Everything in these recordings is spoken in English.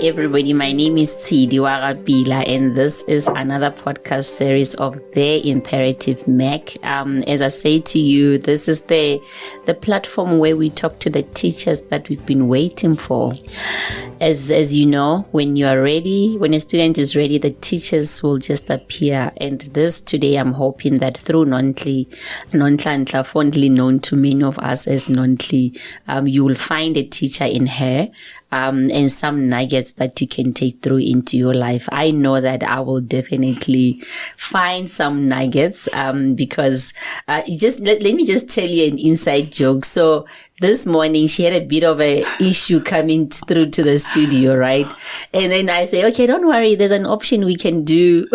everybody. My name is Tshidi Warapila, and this is another podcast series of The Imperative Mac. As I say to you, this is the platform where we talk to the teachers that we've been waiting for. As you know, when you are ready, when a student is ready, the teachers will just appear. And this today, I'm hoping that through Nonhlanhla, fondly known to many of us as Nontli, you will find a teacher in her. And some nuggets that you can take through into your life. I know that I will definitely find some nuggets, because let me just tell you an inside joke. So this morning she had a bit of a issue coming through to the studio, right? And then I say, okay, don't worry, there's an option we can do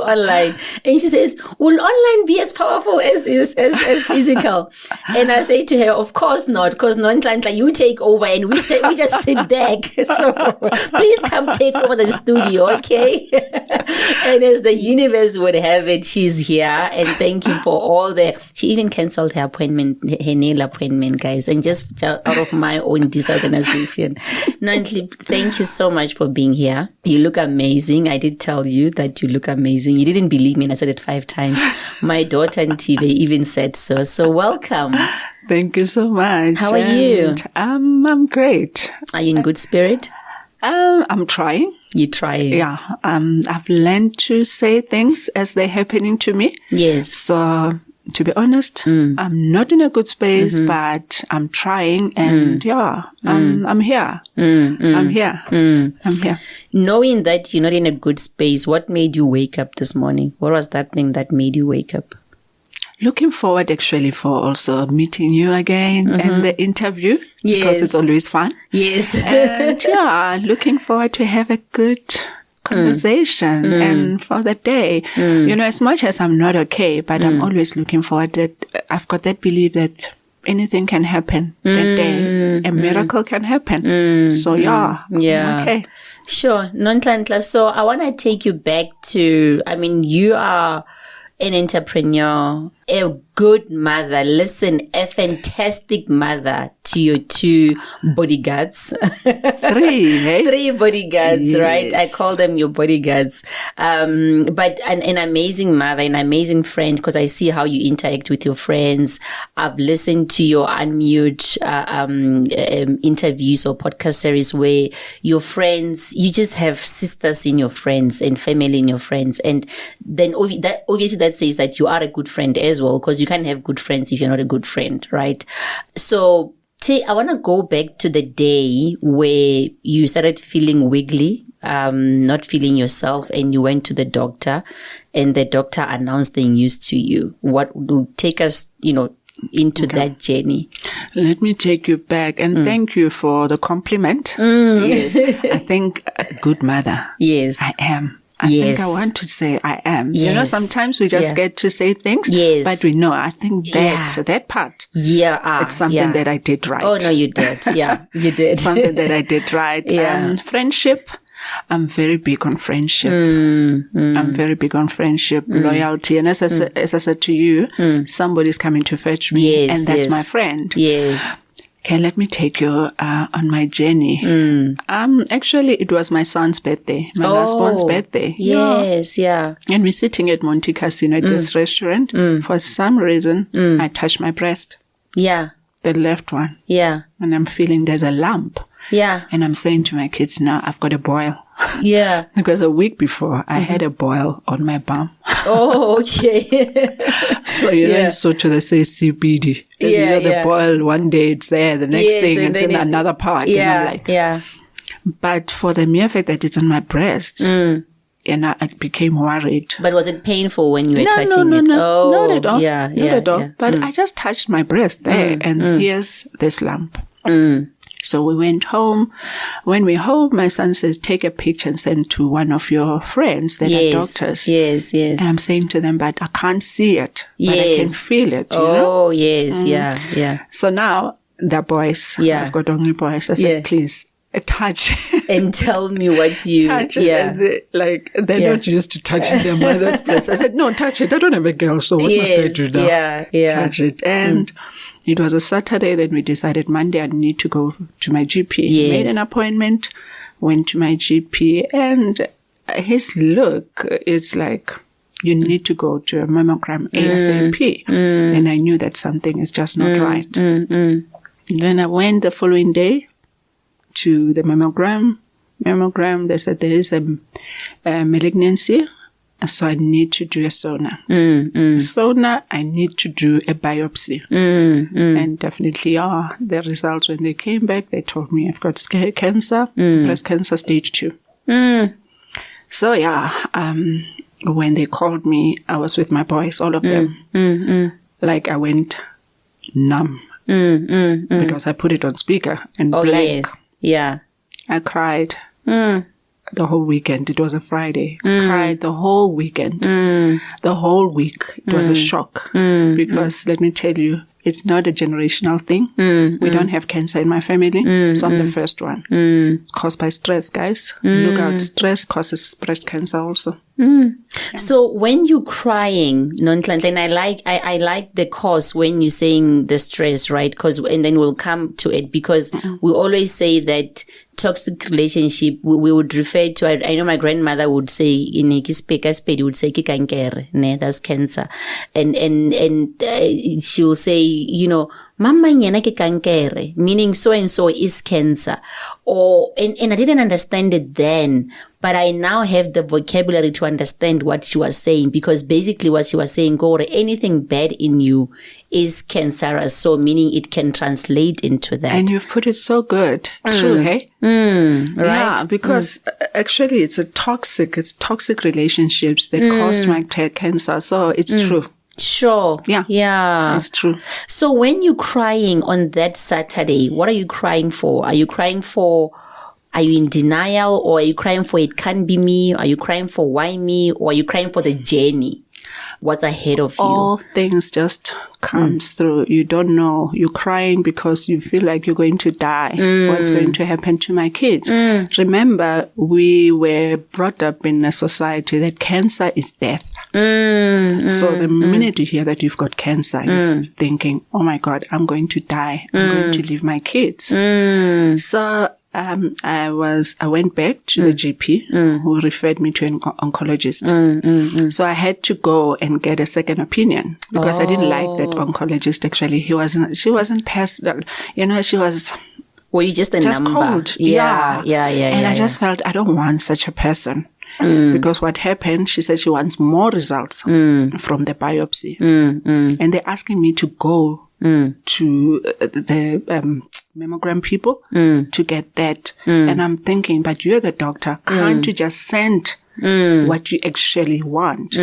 online. And she says, will online be as powerful as physical? And I say to her, of course not, because Nonhlanhla, you take over, and we just sit back. So please come take over the studio, okay? And as the universe would have it, she's here, and thank you for she even cancelled her nail appointment, guys, and just out of my own disorganization. Nontli, thank you so much for being here. You look amazing. I did tell you that you look amazing. You didn't believe me, and I said it 5 times. My daughter and Tive even said so. So welcome. Thank you so much. How are you? I'm great. Are you in good spirit? I'm trying. You're trying? Yeah. I've learned to say things as they're happening to me. Yes. So, to be honest, I'm not in a good space, but I'm trying, and I'm here. I'm here. I'm here. Knowing that you're not in a good space, what made you wake up this morning? What was that thing that made you wake up? Looking forward actually for also meeting you again and the interview, because it's always fun. Yes. And looking forward to have a good conversation and for the day. You know, as much as I'm not okay, but I'm always looking forward that I've got that belief that anything can happen that day. A miracle can happen. So I'm okay. Sure. Nonhlanhla, so I want to take you back to, you are an entrepreneur, a good mother. Listen, a fantastic mother to your 2 bodyguards. 3 bodyguards, yes. Right? I call them your bodyguards. But an amazing mother, an amazing friend, because I see how you interact with your friends. I've listened to your Unmute interviews or podcast series where your friends, you just have sisters in your friends and family in your friends. And then obviously that says that you are a good friend as well, because you can't have good friends if you're not a good friend, right? So I want to go back to the day where you started feeling wiggly, not feeling yourself, and you went to the doctor, and the doctor announced the news to you. What will take us, into that journey? Let me take you back, and thank you for the compliment. Yes, I think a good mother. Yes, I am. I think I want to say I am. Yes. You know, sometimes we just get to say things, but we know, I think that part, it's something that I did right. Oh, no, you did. Yeah, you did. Something that I did right. Friendship. I'm very big on friendship. I'm very big on friendship, loyalty. And as I said to you, somebody's coming to fetch me, and that's my friend. Yes. Okay, let me take you on my journey. Actually, it was my son's birthday, my last born's birthday. Yes, yeah. And we're sitting at Monte Casino at this restaurant. For some reason, I touched my breast. Yeah. The left one. Yeah. And I'm feeling there's a lump. Yeah. And I'm saying to my kids, now I've got a boil. Yeah. Because a week before, I had a boil on my bum. Oh, okay. So, in Soto, they say CBD. And, the boil, one day it's there, the next thing it's in another part. Yeah. But for the mere fact that it's on my breast, and I became worried. But was it painful when you were touching it? No, not at all. Yeah, not at all. Yeah. But I just touched my breast there, and here's this lump. So we went home. When we're home, my son says, take a picture and send to one of your friends that are doctors. Yes. And I'm saying to them, but I can't see it, but I can feel it, you know? Oh, yes, yeah. So now, the boys, I've got only boys. I said, please, touch and tell me what you touch it. And they're not used to touching their mother's breast. I said, no, touch it. I don't have a girl, so what must I do now? Touch it. And it was a Saturday. Then we decided Monday I need to go to my GP. Made an appointment, went to my GP, and his look is like, you need to go to a mammogram ASAP. And I knew that something is just not right. Then I went the following day to the mammogram. They said there is a malignancy, so I need to do a sonar. Sonar, I need to do a biopsy. And definitely, the results, when they came back, they told me I've got cancer, breast cancer stage 2. So when they called me, I was with my boys, all of them. Like I went numb. Because I put it on speaker and blank. Yeah. I cried the whole weekend. It was a Friday. Cried the whole weekend. The whole week. It was a shock. Because let me tell you, it's not a generational thing. We don't have cancer in my family. So I'm the first one. It's caused by stress, guys. Look out, stress causes breast cancer also. So when you're crying, and I like the cause when you're saying the stress, right? And then we'll come to it, because we always say that toxic relationship, we would refer to, I know my grandmother would say, in Spedi would say, kankere, that's cancer. And she will say, Mama nyana ke kankere, meaning so and so is cancer. And I didn't understand it then, but I now have the vocabulary to understand what she was saying, because basically what she was saying, Gore, anything bad in you is cancerous, so meaning it can translate into that. And you've put it so good. True, hey? Right? Yeah, because actually it's toxic relationships that caused my cancer, so it's true. Sure. Yeah. It's true. So when you're crying on that Saturday, what are you crying for? Are you in denial, or are you crying for it can't be me? Are you crying for why me? Or are you crying for the journey? What's ahead of you? All things just comes through. You don't know. You're crying because you feel like you're going to die. What's going to happen to my kids? Remember, we were brought up in a society that cancer is death. So the minute you hear that you've got cancer, you're thinking, oh my God, I'm going to die. I'm going to leave my kids. So I went back to the GP who referred me to an oncologist. So I had to go and get a second opinion, because I didn't like that oncologist. Actually, she wasn't personal. She was. Were you just a number? Cold. Yeah. And I just felt I don't want such a person. Because what happened, she said she wants more results from the biopsy. And they're asking me to go to the mammogram people to get that. And I'm thinking, but you're the doctor. Can't you just send what you actually want?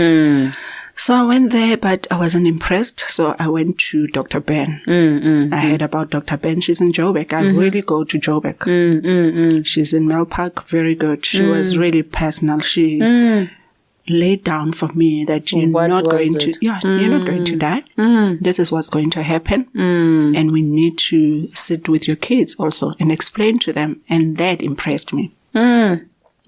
So I went there, but I wasn't impressed. So I went to Dr. Ben. I heard about Dr. Ben. She's in Joburg. I really go to Joburg. She's in Melpark. Very good. She was really personal. She laid down for me that you're not going to die. This is what's going to happen. And we need to sit with your kids also and explain to them. And that impressed me.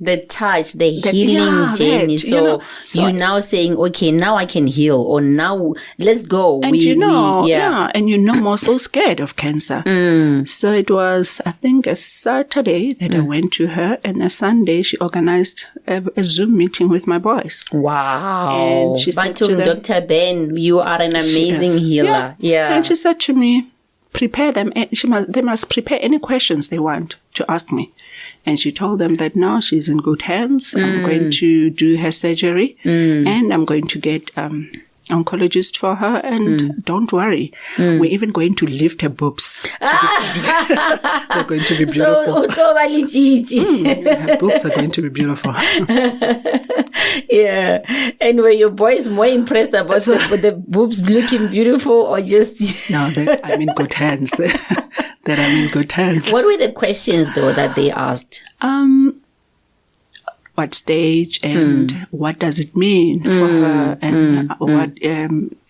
The touch, the healing journey. So you're now saying, okay, now I can heal, or now let's go. And and I'm also scared of cancer. So it was, I think, a Saturday that I went to her, and a Sunday she organized a Zoom meeting with my boys. Wow. And she said to them, Dr. Ben, you are an amazing healer. Yeah. And she said to me, prepare them. They must prepare any questions they want to ask me. And she told them that now she's in good hands. I'm going to do her surgery, and I'm going to get oncologist for her. And don't worry, we're even going to lift her boobs. They're going to be beautiful. Her boobs are going to be beautiful. Yeah. And were your boys more impressed about the boobs looking beautiful, or just... No, I'm in good hands. That I'm in good hands. What were the questions, though, that they asked? what stage and what does it mean for her, and what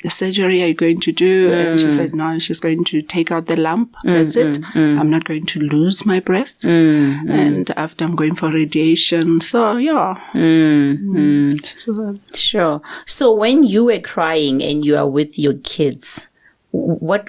surgery are you going to do? And she said, no, she's going to take out the lump. That's it. I'm not going to lose my breasts. And after I'm going for radiation. So, yeah. Sure. So when you were crying and you are with your kids, what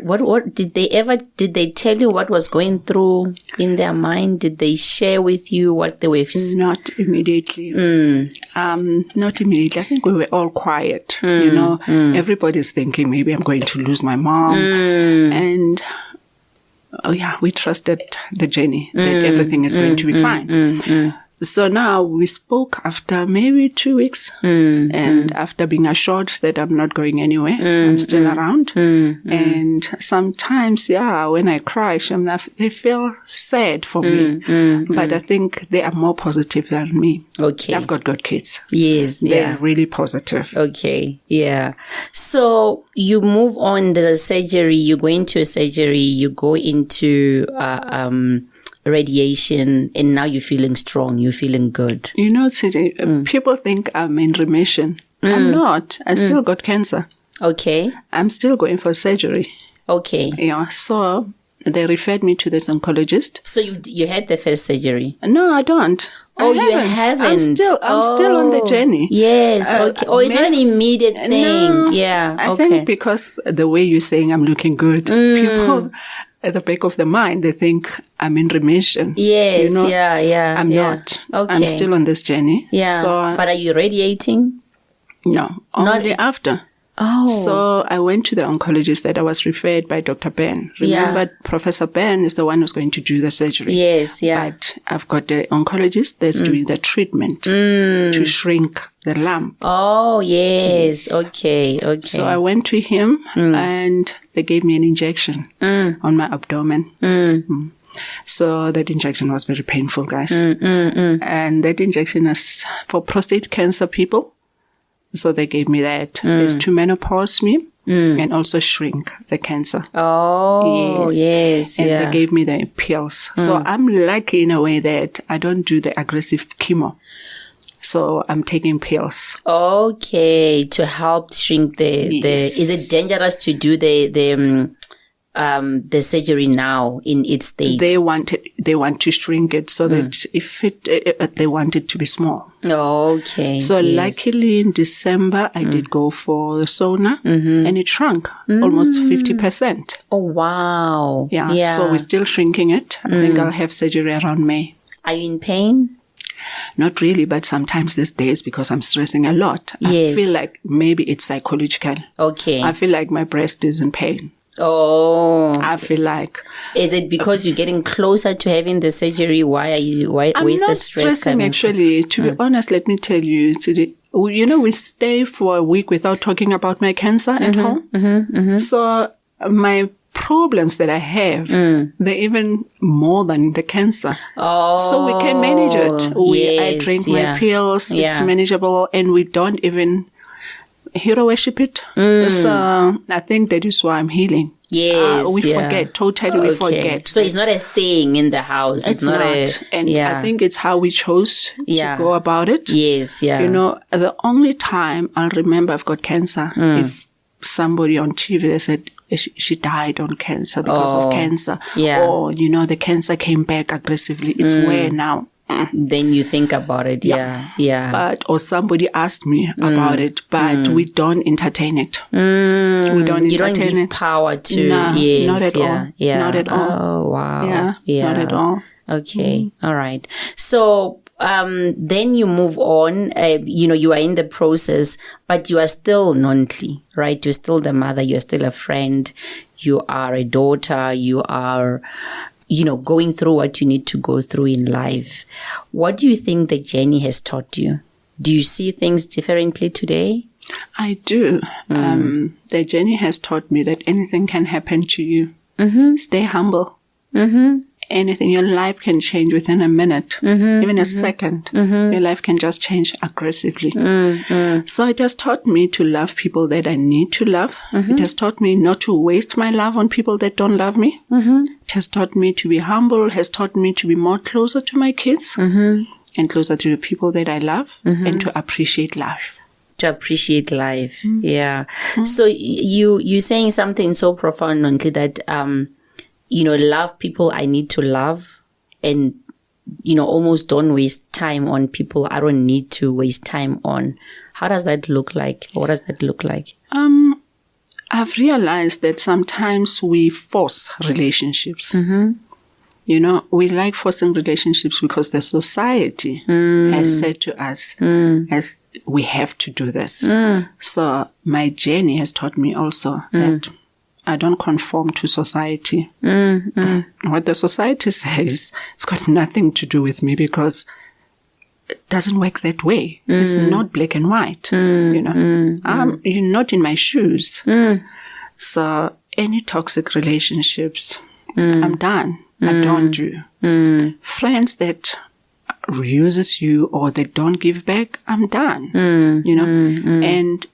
did they tell you what was going through in their mind? Did they share with you what they were Not immediately. Not immediately. I think we were all quiet. You know, everybody's thinking maybe I'm going to lose my mom. And we trusted the journey that everything is going to be fine. So now we spoke after maybe 2 weeks, and after being assured that I'm not going anywhere, I'm still around. And sometimes, when I cry, they feel sad for me, but I think they are more positive than me. Okay. I've got good kids. Yes. They're really positive. Okay. Yeah. So you move on the surgery, you go into a surgery, you go into, radiation, and now you're feeling strong, you're feeling good. You know, people think I'm in remission. I'm not. I still got cancer. Okay. I'm still going for surgery. Okay. Yeah, so they referred me to this oncologist. So you had the first surgery? No, I don't. Oh, you haven't? I'm still on the journey. Yes, okay. It's not an immediate thing. No, yeah, I think because the way you're saying I'm looking good, people at the back of the mind, they think I'm in remission. Yes, you know, I'm not. Okay. I'm still on this journey. Yeah. So, but are you radiating? No, only after. Oh. So I went to the oncologist that I was referred by Dr. Ben. Remember, Professor Ben is the one who's going to do the surgery. Yes, yeah. But I've got the oncologist that's doing the treatment to shrink the lump. Oh, yes. Okay. So I went to him and they gave me an injection on my abdomen. So that injection was very painful, guys. And that injection is for prostate cancer people. So they gave me that. It's to menopause me and also shrink the cancer. Oh, yes. And they gave me the pills. So I'm lucky in a way that I don't do the aggressive chemo. So I'm taking pills. Okay, to help shrink the. Is it dangerous to do the surgery now in its state? They want to shrink it so that if they want it to be small. Okay. So luckily in December I did go for the sauna and it shrunk almost 50%. Oh wow. Yeah. So we're still shrinking it. I think I'll have surgery around May. Are you in pain? Not really, but sometimes these days because I'm stressing a lot, Yes. I feel like maybe it's psychological. Okay. I feel like my breast is in pain. Oh. I feel like. Is it because you're getting closer to having the surgery? Why is the stress stressing coming? Actually, to be honest, let me tell you, we stay for a week without talking about my cancer at home. So my problems that I have, they're even more than the cancer. Oh. So we can manage it. I Yes, drink my pills. It's manageable, and we don't even hero worship it. So I think that is why I'm healing. Yes, we forget totally. We forget. So it's not a thing in the house. It's not. And I think it's how we chose to go about it. Yes, yeah. You know, the only time I'll remember I've got cancer if somebody on TV they said she died on cancer because of cancer. Yeah. Or, you know, the cancer came back aggressively. It's where now. Then you think about it. Yeah. Or somebody asked me about it, but we don't entertain it. We don't entertain You don't give it. power to. No, yes, not at all. Yeah. Not at all. Oh, wow. Yeah, not at all. Okay. All right. So, then you move on, you are in the process, but you are still Nontli, right? You're still the mother. You're still a friend. You are a daughter. You are, going through what you need to go through in life. What do you think the journey has taught you? Do you see things differently today? I do. The journey has taught me that anything can happen to you. Stay humble. Anything, your life can change within a minute, even a second. Your life can just change aggressively. So it has taught me to love people that I need to love. It has taught me not to waste my love on people that don't love me. It has taught me to be humble, has taught me to be more closer to my kids. and closer to the people that I love, and to appreciate life. To appreciate life. Yeah. So you're saying something so profound, Nontle, that, love people I need to love, and, almost don't waste time on people I don't need to waste time on. How does that look like? What does that look like? I've realized that sometimes we force relationships. We like forcing relationships because the society has said to us, as we have to do this. So my journey has taught me also that I don't conform to society. What the society says, it's got nothing to do with me, because it doesn't work that way. It's not black and white. You're not in my shoes. So any toxic relationships, I'm done. I don't do. Friends that uses you or they don't give back, I'm done. And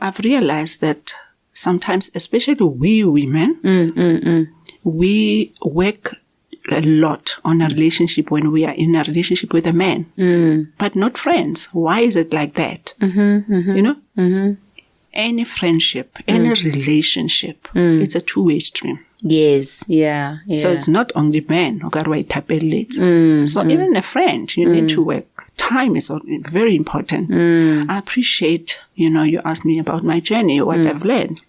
I've realized that sometimes, especially we women, we work a lot on a relationship when we are in a relationship with a man, but not friends. Why is it like that? Any friendship, any relationship, it's a two-way stream. Yes, yeah. So it's not only men. So even a friend, you need to work. Time is very important. I appreciate, you asked me about my journey, what I've learned.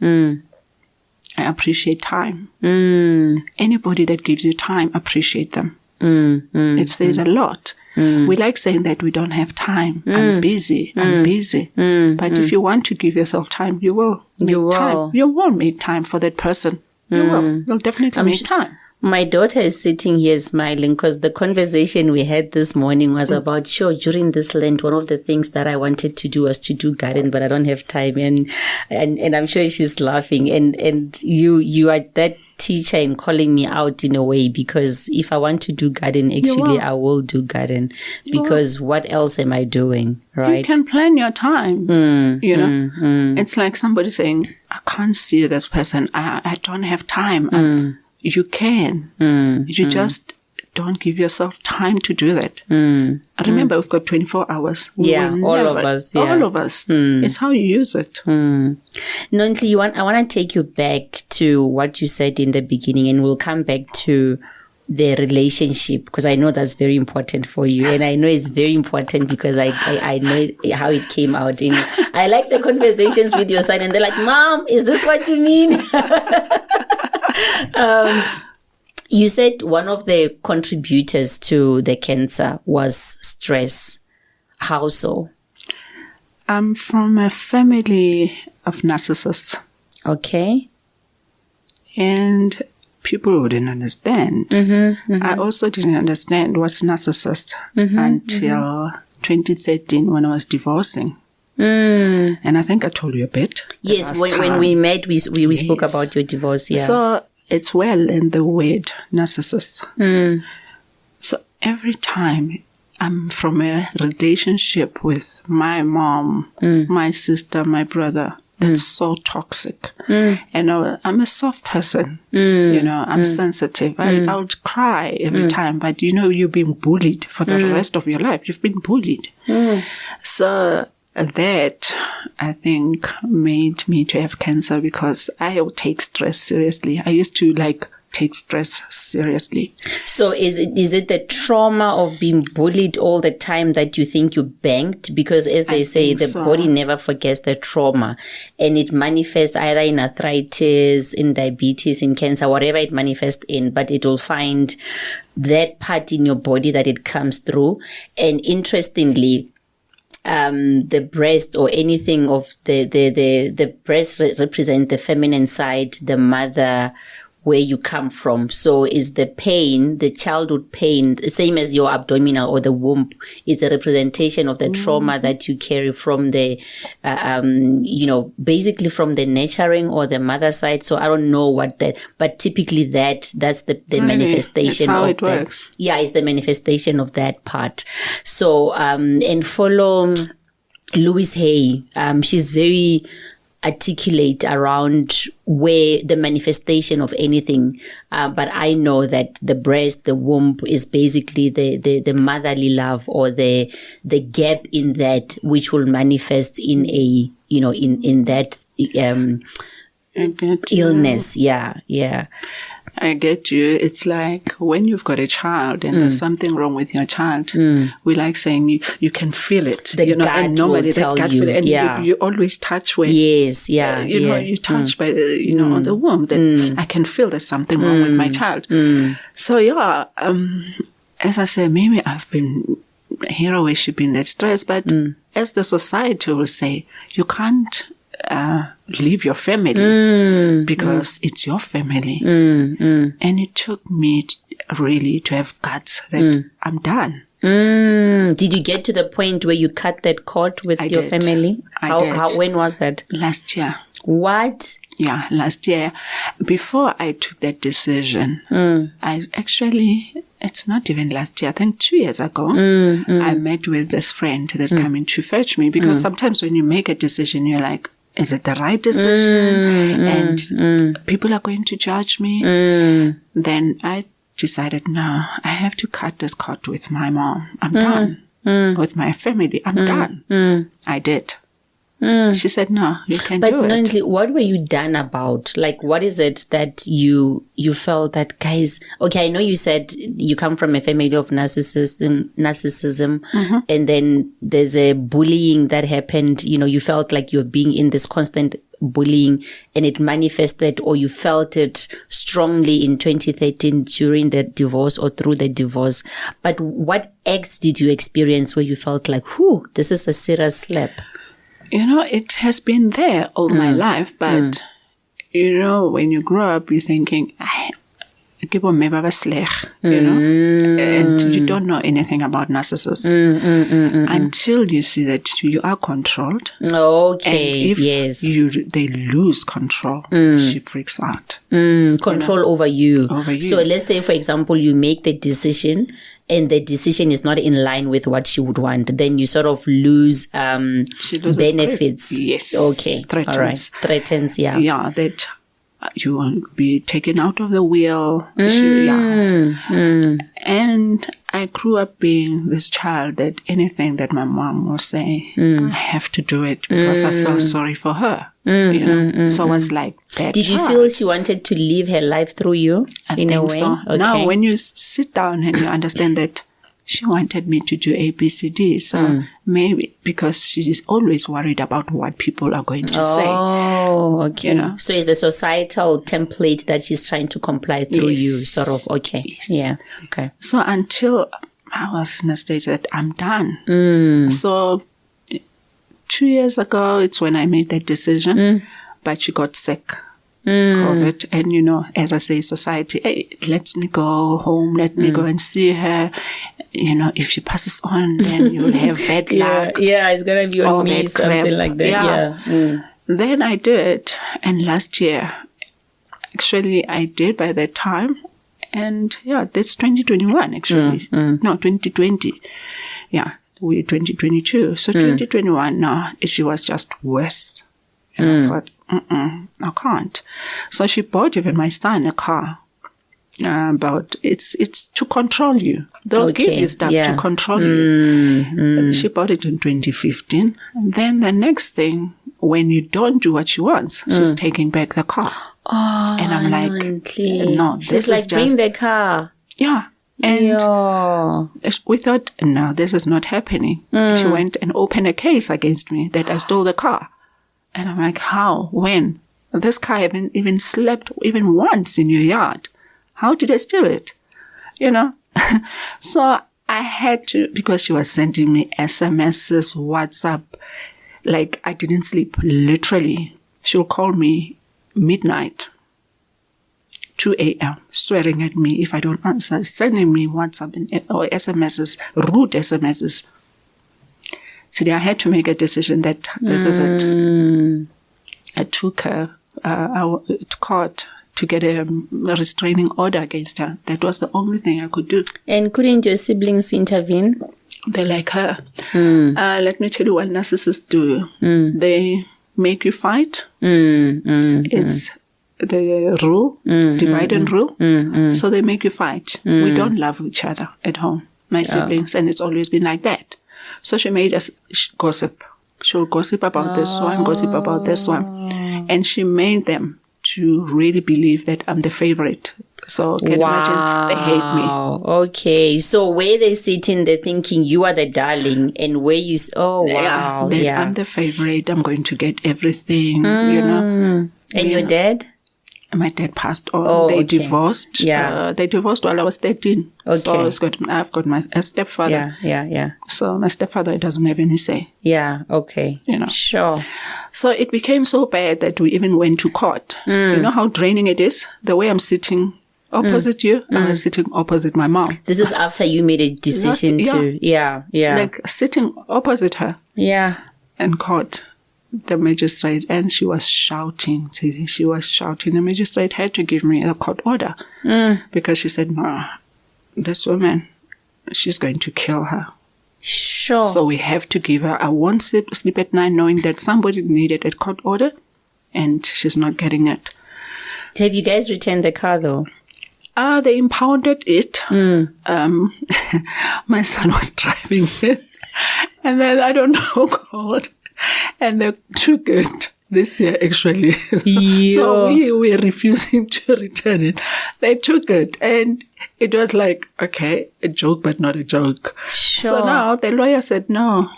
I appreciate time. Anybody that gives you time, appreciate them. It says a lot. We like saying that we don't have time. I'm busy. But if you want to give yourself time, you will make time. You will make time for that person. You will. You'll definitely make time. My daughter is sitting here smiling because the conversation we had this morning was about, during this Lent, one of the things that I wanted to do was to do garden, but I don't have time. And I'm sure she's laughing. And you are that teacher in calling me out in a way, because if I want to do garden, actually I will do garden, because what else am I doing, right? You can plan your time, It's like somebody saying, I can't see this person. I don't have time. You can. You just don't give yourself time to do that. Remember, we've got 24 hours. All of us. It's how you use it. Nontle, I want to take you back to what you said in the beginning, and we'll come back to the relationship, because I know that's very important for you, and I know it's very important because I know how it came out. And I like the conversations with your son, and they're like, Mom, is this what you mean? You said one of the contributors to the cancer was stress. How so? I'm from a family of narcissists. Okay. And people wouldn't understand. I also didn't understand what's narcissist until 2013 when I was divorcing. And I think I told you a bit. Yes, when we met, we spoke about your divorce. Yeah. So it's well in the word narcissist. So every time I'm from a relationship with my mom, my sister, my brother, that's so toxic. And I'm a soft person. I'm sensitive. I would cry every time. But you've been bullied for the rest of your life. You've been bullied. So that, I think, made me to have cancer, because I would take stress seriously. I used to take stress seriously. So is it the trauma of being bullied all the time that you think you banked? Because as they say, the body never forgets the trauma, and it manifests either in arthritis, in diabetes, in cancer, whatever it manifests in, but it will find that part in your body that it comes through. And interestingly, the breast or anything of the breast represent the feminine side, the mother, where you come from. So is the pain, the childhood pain, the same as your abdominal or the womb, is a representation of the trauma that you carry from the, basically from the nurturing or the mother side. So I don't know what that, but typically that's the manifestation that's how of it that. Works. Yeah, it's the manifestation of that part. So, and follow Louise Hay. She's very, articulate around where the manifestation of anything. But I know that the breast, the womb is basically the motherly love, or the gap in that which will manifest in a, in that, illness. Yeah. I get you. It's like when you've got a child and there's something wrong with your child, we like saying you can feel it. The gut and normally will tell gut you. feel it, and Yeah. you always touch where Yes, yeah. you touch by the, on the womb. That I can feel there's something wrong with my child. So yeah, as I say, maybe I've been hero worshipping that stress, but as the society will say, you can't leave your family because it's your family. And it took me really to have guts that I'm done. Did you get to the point where you cut that cord with your family? I did. When was that? Last year. What? Yeah, last year. Before I took that decision, I actually, it's not even last year, I think 2 years ago, I met with this friend that's coming to fetch me, because sometimes when you make a decision, you're like, is it the right decision? And people are going to judge me. Then I decided, no, I have to cut this cord with my mom. I'm done. With my family, I'm done. I did. She said, no, you can do it. But Nontle, what were you done about? Like, what is it that you felt that, guys, okay, I know you said you come from a family of narcissism, and then there's a bullying that happened. You felt like you're being in this constant bullying, and it manifested, or you felt it strongly in 2013 during the divorce or through the divorce. But what acts did you experience where you felt like, whew, this is a serious slap? It has been there all my life, but, when you grow up, you're thinking, and you don't know anything about narcissism until you see that you are controlled. Okay, and if they lose control, she freaks out. Control over you. Over you. So let's say, for example, you make the decision, and the decision is not in line with what she would want, then you sort of lose benefits. Grip. Yes. Okay. Threatens. All right. Threatens, yeah. Yeah, that you won't be taken out of the wheel. And I grew up being this child that anything that my mom will say, I have to do it because I felt sorry for her. So I was like that. Did you feel she wanted to live her life through you? I think so. Okay. Now, when you sit down and you understand that she wanted me to do ABCD, so maybe because she is always worried about what people are going to say. Oh, okay. So it's a societal template that she's trying to comply through you, sort of. Okay. Yes. Yeah. Okay. So until I was in a stage that I'm done. So 2 years ago, it's when I made that decision, but she got sick. COVID, and as I say, society, hey, let me go home, let me go and see her. If she passes on, then you'll have bad luck. Yeah, it's gonna be on me, something like that. Yeah. Then I did, and last year, actually, I did by that time, and that's 2021 actually. No, 2020. Yeah, we're 2022. So 2021, no, she was just worse. And I thought, I can't. So she bought even my son a car. But it's to control you. They'll give you stuff to control you. She bought it in 2015. And then the next thing, when you don't do what she wants, she's taking back the car. Oh, and I'm like, no, she's like, bring the car. Yeah. And we thought, no, this is not happening. She went and opened a case against me that I stole the car. And I'm like, how? When? This car haven't even slept even once in your yard. How did I steal it? So I had to, because she was sending me SMSs, WhatsApp, like I didn't sleep. Literally, she'll call me midnight, 2 a.m., swearing at me if I don't answer, sending me WhatsApp or SMSs, rude SMSs. So I had to make a decision that this is it. I took her to court to get a restraining order against her. That was the only thing I could do. And couldn't your siblings intervene? They like her. Let me tell you what narcissists do. They make you fight. It's the rule, divide and rule. So they make you fight. We don't love each other at home, my siblings, and it's always been like that. So she made us gossip. She'll gossip about this one, gossip about this one. And she made them to really believe that I'm the favorite. So can you imagine, they hate me. Okay. So where they sitting, they're thinking you are the darling, and where you, I'm the favorite. I'm going to get everything, you know. And your dad? My dad passed on. They divorced. They divorced while I was 13. Okay. So I've got my stepfather. Yeah. So my stepfather doesn't have any say. Yeah, okay. You know. Sure. So it became so bad that we even went to court. You know how draining it is? The way I'm sitting opposite you, I was sitting opposite my mom. This is after you made a decision to, like sitting opposite her. Yeah. In court. The magistrate, and she was shouting. The magistrate had to give me a court order because she said, no, this woman, she's going to kill her. Sure. So we have to give her. I won't sleep at night knowing that somebody needed a court order and she's not getting it. Have you guys returned the car though? They impounded it. My son was driving it. And then I don't know, God. And they took it this year, actually. So we were refusing to return it. They took it, and it was like, okay, a joke, but not a joke. Sure. So now the lawyer said, no,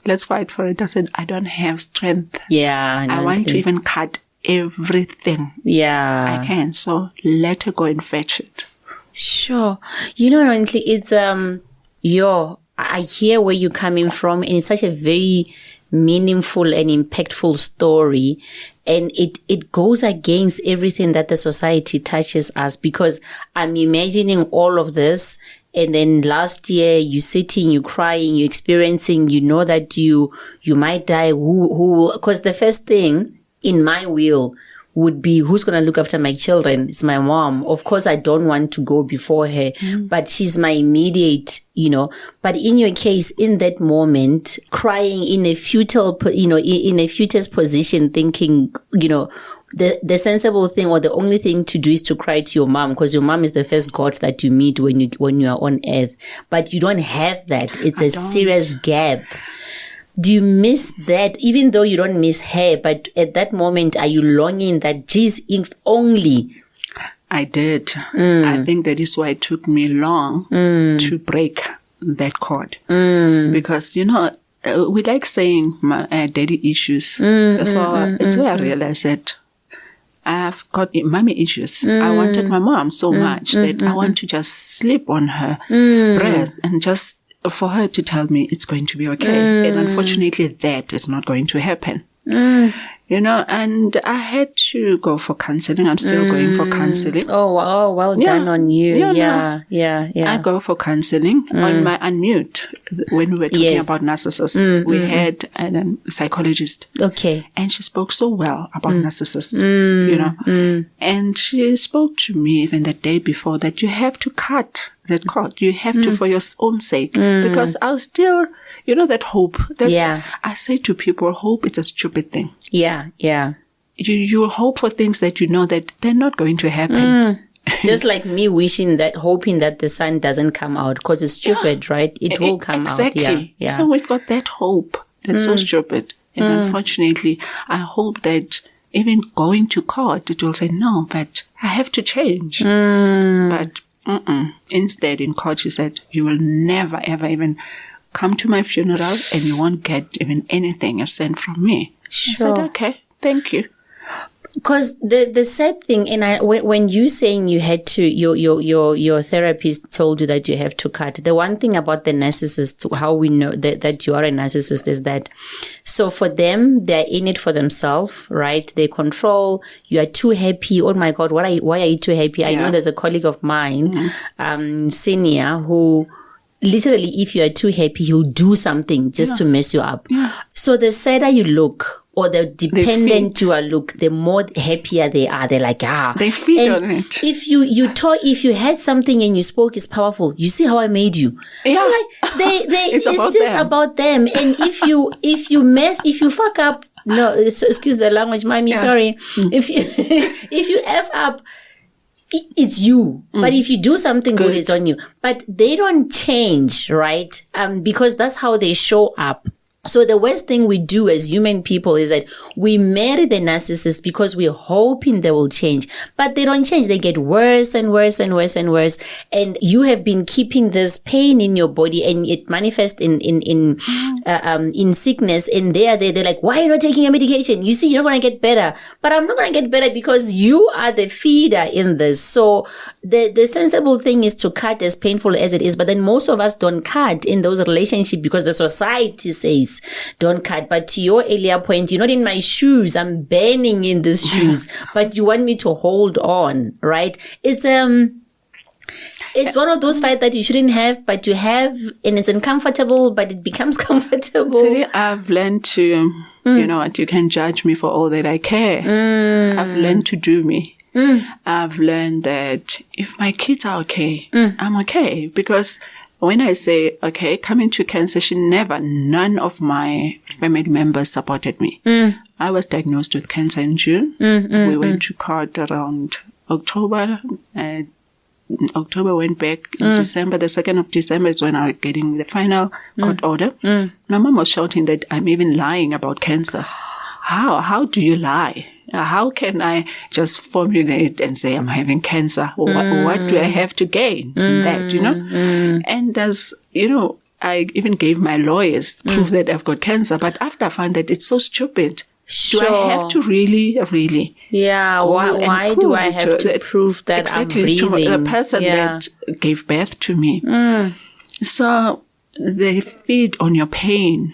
let's fight for it. I said, I don't have strength. Yeah. I want to even cut everything. Yeah. I can. So let her go and fetch it. Sure. You know, honestly, it's, I hear where you're coming from, and it's such a very meaningful and impactful story, and it goes against everything that the society touches us, because I'm imagining all of this, and then last year you sitting, you crying, you experiencing, you know that you might die. Because the first thing in my will would be, who's going to look after my children? It's my mom. Of course, I don't want to go before her, but she's my immediate, you know. But in your case, in that moment, crying in a futile, in a futile position, thinking, you know, the sensible thing or the only thing to do is to cry to your mom, because your mom is the first God that you meet when you are on earth. But you don't have that. It's a serious gap. Do you miss that, even though you don't miss her, but at that moment, are you longing that, geez, if only? I did. I think that is why it took me long to break that cord. Because, you know, we like saying daddy issues. So it's where I realized that I've got mommy issues. I wanted my mom so much that I want to just sleep on her breast and just for her to tell me it's going to be okay. And unfortunately, that is not going to happen. You know, and I had to go for counseling. I'm still going for counseling. Oh, wow. Well done on you. Yeah. I go for counseling on my unmute. When we were talking about narcissists, we had a psychologist. Okay. And she spoke so well about narcissists, you know. And she spoke to me even the day before that you have to cut that cord. You have to for your own sake. Because I was still, you know, that hope. I say to people, hope is a stupid thing. Yeah. You hope for things that you know that they're not going to happen. Just like me hoping that the sun doesn't come out, because it's stupid, right? It will come out. Exactly. Yeah. So we've got that hope that's so stupid. And unfortunately, I hope that even going to court, it will say, no, but I have to change. But instead, in court, she said, you will never, ever even come to my funeral and you won't get even anything a cent from me. Sure. I said, okay, thank you. Because the sad thing, and when you saying you had to, your therapist told you that you have to cut. The one thing about the narcissist, how we know that you are a narcissist, is that, so for them, they're in it for themselves, right? They control. You are too happy. Oh my God, why are you too happy? I know there's a colleague of mine, senior, who literally, if you are too happy, he'll do something just to mess you up. So the sadder you look, or the dependent you are look, the more happier they are. They're like, they feed on it. If you had something and you spoke is powerful, you see how I made you. Yeah. Like, it's just about them. And if you fuck up, No, so, excuse the language, mommy. Sorry. If you if you F up, it's you. But if you do something good, it's on you. But they don't change, right? Because that's how they show up. So the worst thing we do as human people is that we marry the narcissist because we're hoping they will change, but they don't change. They get worse and worse and worse and worse. And you have been keeping this pain in your body, and it manifests in sickness. And they're like, why are you not taking your medication? You see, you're not going to get better. But I'm not going to get better because you are the feeder in this. So the sensible thing is to cut, as painful as it is. But then most of us don't cut in those relationships because the society says, don't cut. But to your earlier point, you're not in my shoes. I'm burning in these shoes, but you want me to hold on, right? It's one of those fights that you shouldn't have, but you have, and it's uncomfortable, but it becomes comfortable. Today I've learned to, you know what, you can judge me for all that I care. I've learned to do me. I've learned that if my kids are okay, I'm okay. Because when I say, okay, coming to cancer, none of my family members supported me. I was diagnosed with cancer in June. We went to court around October. October went back in December. The 2nd of December is when I was getting the final court order. My mom was shouting that I'm even lying about cancer. How do you lie? How can I just formulate and say I'm having cancer? What do I have to gain in that, you know? And as, you know, I even gave my lawyers proof that I've got cancer. But after I found that it's so stupid. Sure. Do I have to really? Yeah. Why do I have to prove that exactly, I'm breathing? To the person that gave birth to me. So they feed on your pain.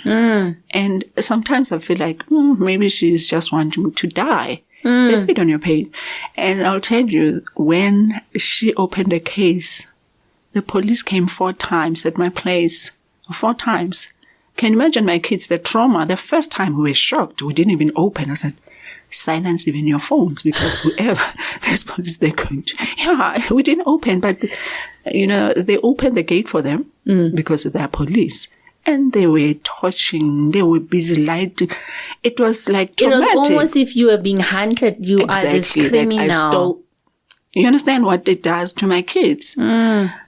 And sometimes I feel like maybe she's just wanting to die. They feed on your pain. And I'll tell you, when she opened the case, the police came 4 times at my place. 4 times. Can you imagine my kids, the trauma? The first time we were shocked. We didn't even open. I said, silence even your phones, because whoever, this police, they're going to, we didn't open, but, you know, they opened the gate for them because they're police. And they were touching, they were busy lighting. It was like traumatic. It was almost if you were being hunted. You are this criminal. You understand what it does to my kids?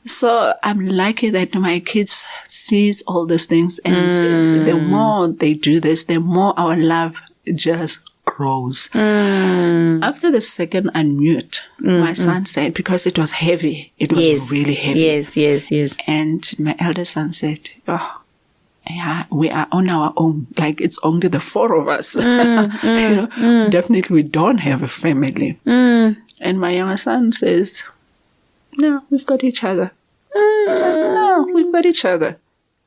So I'm lucky that my kids sees all these things. And the more they do this, the more our love just grows. After the second unmute, my son said, because it was heavy, it was really heavy. Yes. And my elder son said, yeah, we are on our own. Like, it's only the 4 of us. You know, definitely we don't have a family. And my younger son says, no, we've got each other. He says, no, we've got each other.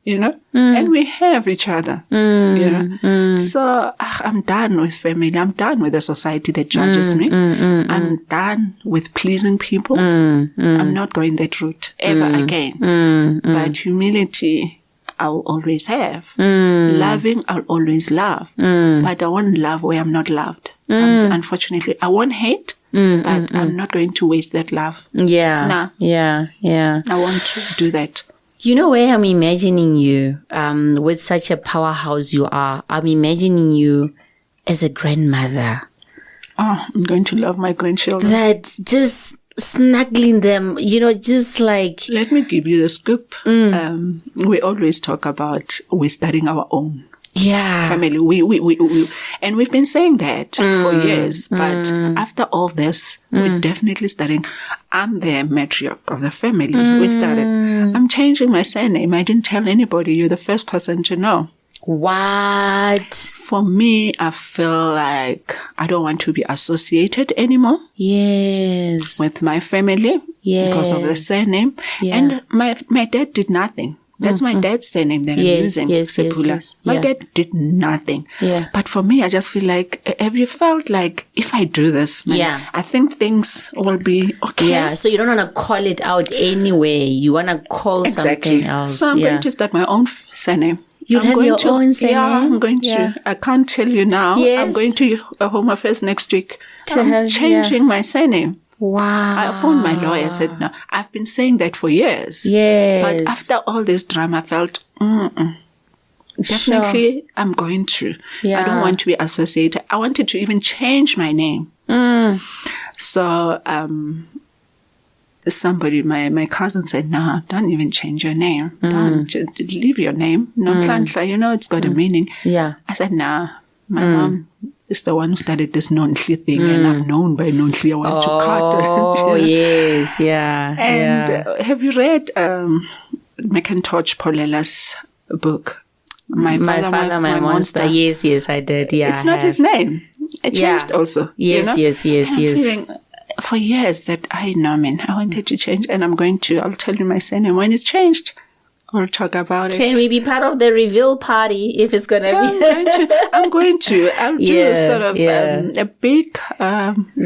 You know, and we have each other, you know. So I'm done with family. I'm done with the society that judges me. I'm done with pleasing people. I'm not going that route ever again. But humility, I'll always have. Loving, I'll always love. But I won't love where I'm not loved. Unfortunately, I won't hate. But I'm not going to waste that love. Yeah. I want to do that. You know where I'm imagining you, with such a powerhouse you are. I'm imagining you as a grandmother. Oh, I'm going to love my grandchildren. That just snuggling them, you know, just like... Let me give you the scoop. We always talk about we're starting our own. Family. We and we've been saying that for years. But after all this, we're definitely starting. I'm the matriarch of the family. We started. I'm changing my surname. I didn't tell anybody. You're the first person to know. What? For me, I feel like I don't want to be associated anymore. Yes. With my family. Yes. Because of the surname. Yeah. And my dad did nothing. That's my dad's surname that I'm using, Sepula. Yes. My dad did nothing. Yeah. But for me, I just feel like, have you felt like if I do this, I think things will be okay. Yeah, so you don't want to call it out anyway. You want to call something else. So I'm going to start my own surname. You have your own surname? Yeah, I'm going to. I can't tell you now. Yes. I'm going to Home Affairs next week. I'm changing my surname. Wow. I phoned my lawyer and said, no, I've been saying that for years. Yes. But after all this drama, I felt, definitely I'm going to. Yeah. I don't want to be associated. I wanted to even change my name. So, somebody, my cousin said, "No, don't even change your name. Don't just leave your name. No, Nhlanhla, you know, it's got a meaning." Yeah. I said, "Nah, my mom is the one who started this Nonhli thing, and I'm known by Nonhli. I want to cut." Oh, yes, yeah. And have you read McIntosh Polela's book? My Father, My Monster. Yes, I did. Yeah, it's not his name. It changed also. Yes, you know? yes. And I'm feeling for years that I wanted to change, and I'll tell you my surname when it's changed. We'll talk about it. Can we be part of the reveal party if it's going to be? I'm going to. I'll do sort of a big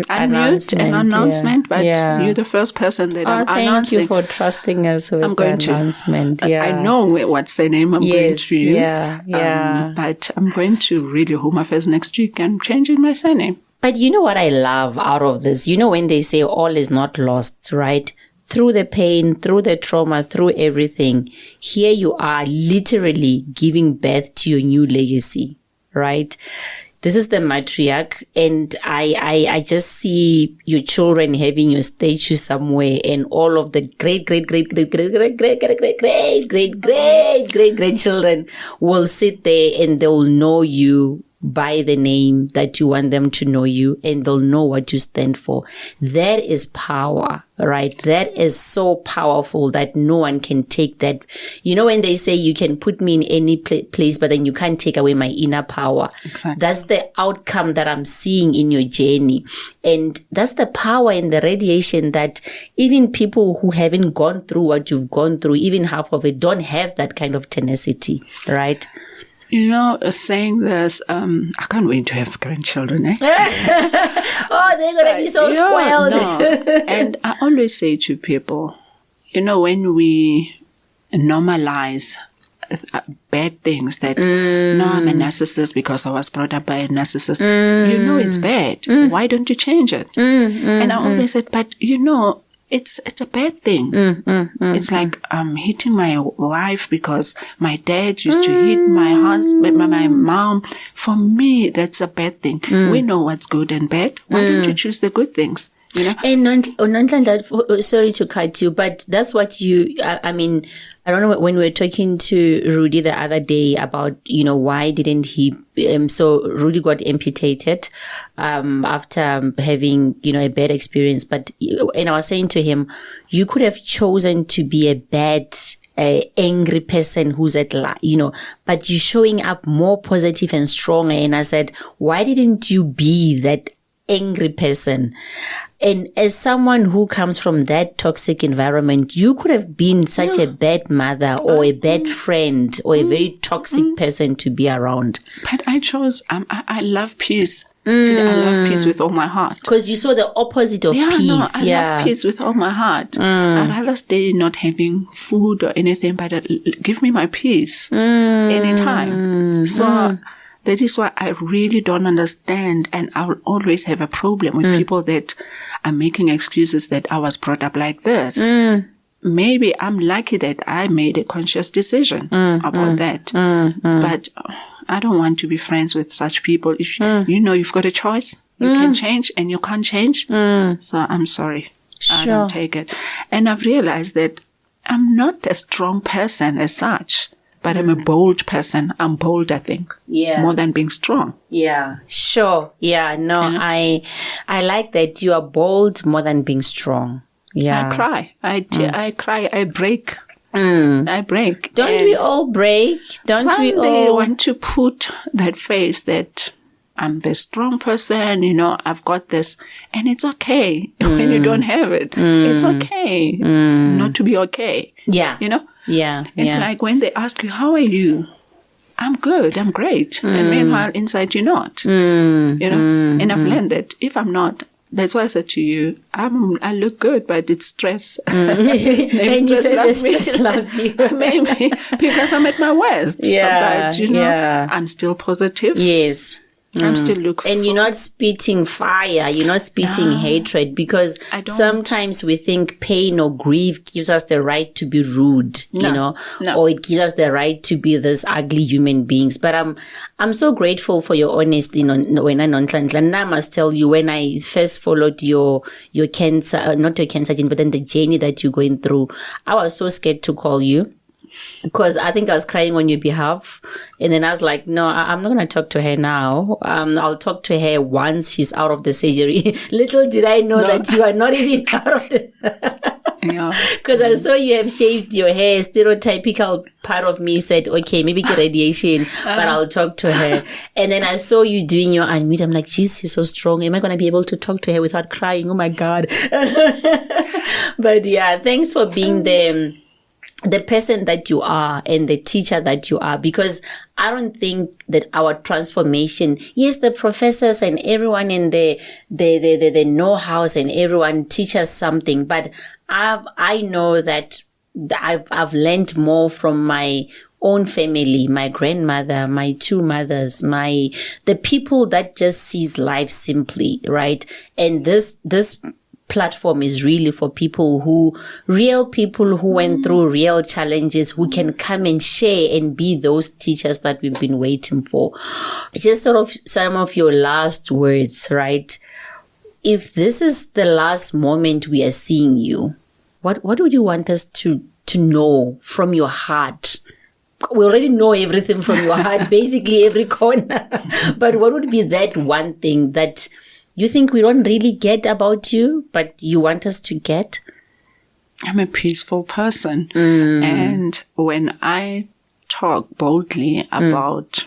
announcement, but you're the first person that I'm announcing. Thank you for trusting us with the announcement. Yeah. I know what surname I'm going to use. Yeah. But I'm going to read your Home Affairs next week and changing my surname. But you know what I love out of this? You know when they say all is not lost, right? Through the pain, through the trauma, through everything, here you are literally giving birth to your new legacy, right? This is the matriarch, and I just see your children having your statue somewhere, and all of the great grandchildren will sit there and they'll know you by the name that you want them to know you, and they'll know what you stand for. That is power, right? That is so powerful that no one can take that. You know, when they say you can put me in any place, but then you can't take away my inner power. Exactly. That's the outcome that I'm seeing in your journey. And that's the power and the radiation that even people who haven't gone through what you've gone through, even half of it, don't have that kind of tenacity, right? You know, saying this, I can't wait to have grandchildren, eh? Oh, they're going to be so spoiled. No. And I always say to people, you know, when we normalize bad things that, no, I'm a narcissist because I was brought up by a narcissist. You know it's bad. Why don't you change it? And I always said, but you know, it's a bad thing. It's like I'm hitting my wife because my dad used to hit my husband, my mom. For me, that's a bad thing. We know what's good and bad. Why don't you choose the good things? You know? And sorry to cut you, but that's what I mean, I don't know, when we were talking to Rudy the other day about, you know, why didn't he, so Rudy got amputated, after having, you know, a bad experience. And I was saying to him, you could have chosen to be a bad, angry person who's but you're showing up more positive and stronger. And I said, why didn't you be that angry person? And as someone who comes from that toxic environment, you could have been such a bad mother or a bad friend or a very toxic person to be around. But I chose, I love peace. I love peace with all my heart. Because you saw the opposite of peace. I love peace with all my heart. I'd rather stay not having food or anything, but give me my peace anytime. So that is why I really don't understand, and I will always have a problem with people that are making excuses that I was brought up like this. Maybe I'm lucky that I made a conscious decision about that. But I don't want to be friends with such people. If you know you've got a choice, you can change and you can't change. So I'm sorry. I don't take it. And I've realized that I'm not a strong person as such. But I'm a bold person. I'm bold, I think. Yeah. More than being strong. Yeah. Sure. Yeah. No, you know? I like that you are bold more than being strong. Yeah. I cry. I cry. I break. I break. Don't we all break? They want to put that face that I'm the strong person, you know, I've got this. And it's okay when you don't have it. It's okay not to be okay. Yeah. You know? Yeah. It's like when they ask you, how are you? I'm good. I'm great. And meanwhile, inside you're not. You know? And I've learned that if I'm not, that's why I said to you, I look good, but it's stress. And you said the stress loves you. Maybe because I'm at my worst. Yeah. But, you know, I'm still positive. Yes. I'm still looking. And you're not spitting fire. You're not spitting hatred, because sometimes we think pain or grief gives us the right to be rude, or it gives us the right to be this ugly human beings. But I'm so grateful for your honesty. And I must tell you, when I first followed your cancer, not your cancer journey, but then the journey that you're going through, I was so scared to call you. Because I think I was crying on your behalf. And then I was like, no, I'm not going to talk to her now. I'll talk to her once she's out of the surgery. Little did I know that you are not even out of the... Because I saw you have shaved your hair. Stereotypical part of me said, okay, maybe get radiation, but I'll talk to her. And then I saw you doing your unmute. I'm like, geez, she's so strong. Am I going to be able to talk to her without crying? Oh my God. But yeah, thanks for being the person that you are and the teacher that you are, because I don't think that our transformation, yes, the professors and everyone in the know-hows and everyone teaches something, but I know that I've learned more from my own family, my grandmother, my two mothers, the people that just sees life simply, right? And this platform is really for real people who went through real challenges, who can come and share and be those teachers that we've been waiting for. Just sort of some of your last words, right? If this is the last moment we are seeing you, what would you want us to know from your heart? We already know everything from your heart, basically every corner. But what would be that one thing that you think we don't really get about you, but you want us to get? I'm a peaceful person. And when I talk boldly about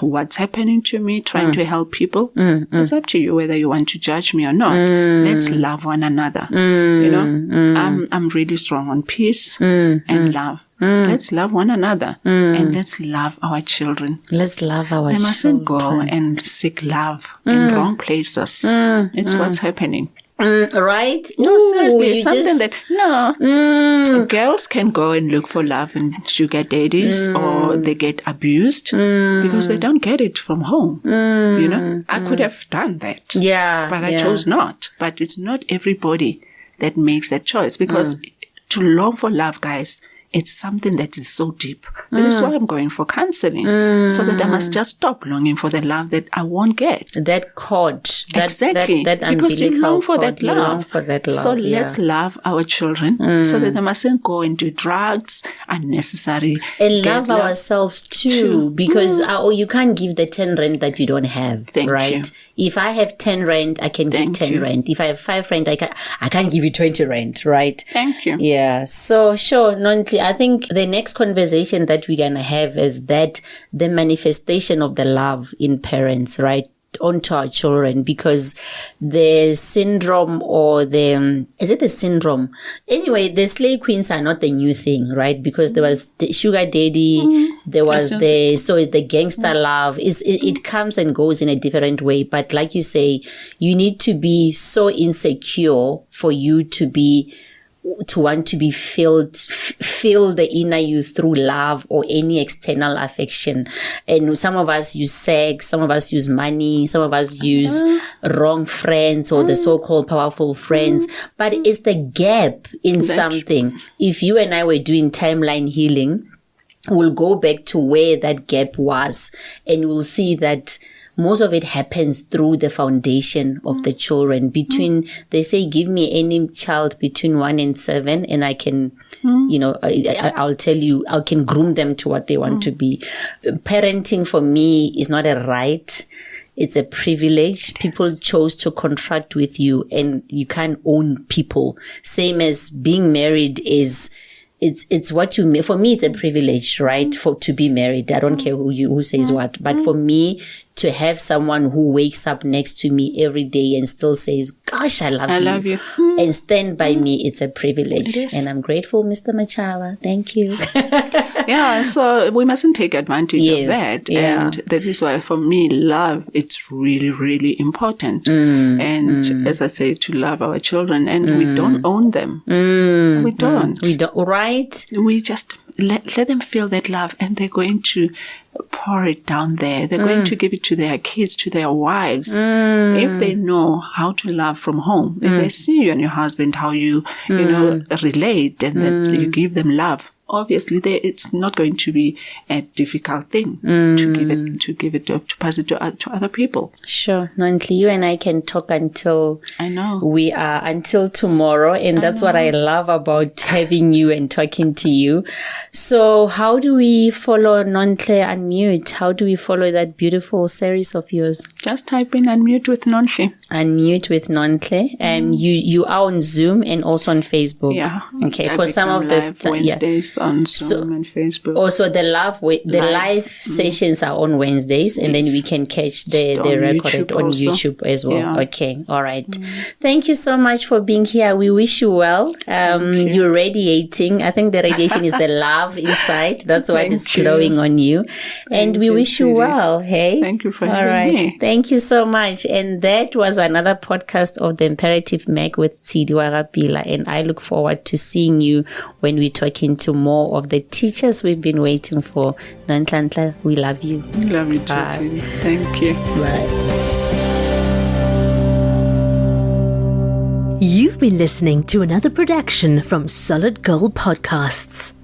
what's happening to me, trying to help people, it's up to you whether you want to judge me or not. Let's love one another. I'm really strong on peace and love. Let's love one another and let's love our children. Let's love our children. They mustn't go and seek love in wrong places. It's what's happening. Right? No, seriously, it's something girls can go and look for love in sugar daddies, or they get abused because they don't get it from home. I could have done that. But I chose not. But it's not everybody that makes that choice, because to long for love, guys, it's something that is so deep. That is why I'm going for counseling, so that I must just stop longing for the love that I won't get. That cord. Exactly. That because you long for cord, that love. Long for that love. So let's love our children, so that they mustn't go into drugs, unnecessary. And love ourselves too. Because you can't give the 10 rand that you don't have. Thank right? you. If I have 10 rand, I can give 10 rand. If I have 5 rand, I can't give you 20 rand, right? Thank you. Yeah. So sure, Nontli, I think the next conversation that we're gonna have is that the manifestation of the love in parents, right, onto our children, because the syndrome, or is it a syndrome? Anyway, the slave queens are not the new thing, right? Because there was the sugar daddy, there was the gangster love. It comes and goes in a different way. But like you say, you need to be so insecure for you to want to be feel the inner you through love or any external affection. And some of us use sex, some of us use money, some of us use wrong friends or the so-called powerful friends. But it's the gap in something. If you and I were doing timeline healing, we'll go back to where that gap was, and we'll see that most of it happens through the foundation of the children. They say, give me any child between 1 and 7 and I can, I'll tell you, I can groom them to what they want to be. Parenting for me is not a right. It's a privilege. People chose to contract with you, and you can't own people. Same as being married is, it's what you, for me, it's a privilege, right? To be married. I don't care who says what, but for me, to have someone who wakes up next to me every day and still says, gosh, I love you. And stand by me, it's a privilege. And I'm grateful, Mr. Machava. Thank you. Yeah, so we mustn't take advantage of that. Yeah. And that is why, for me, love, it's really, really important. And as I say, to love our children, and we don't own them. We don't. We don't, right? We just let them feel that love, and they're going to pour it down there. They're going to give it to their kids, to their wives. If they know how to love from home, if they see you and your husband, how you relate, and that you give them love, obviously it's not going to be a difficult thing to pass it to other people. Sure. Nontle, you and I can talk until until tomorrow, and that's what I love about having you and talking to you. So how do we follow Nontle Unmute? How do we follow that beautiful series of yours? Just type in Unmute with Nontle. Unmute with Nontle, and you are on Zoom and also on Facebook. Yeah. Okay. Because some of the Wednesdays on Zoom and Facebook. Also, the live sessions are on Wednesdays, and then we can catch the recorded on YouTube as well. Yeah. Okay, all right. Thank you so much for being here. We wish you well. You're radiating. I think the radiation is the love inside. That's what is glowing on you. And we wish you well. Hey, thank you for having me. Thank you so much. And that was another podcast of the Imperative Mac with Tshidi Rapila. And I look forward to seeing you when we're talking to more of the teachers we've been waiting for. Nontle, we love you. Love you too. Bye. Thank you. Bye. You've been listening to another production from Solid Gold Podcasts.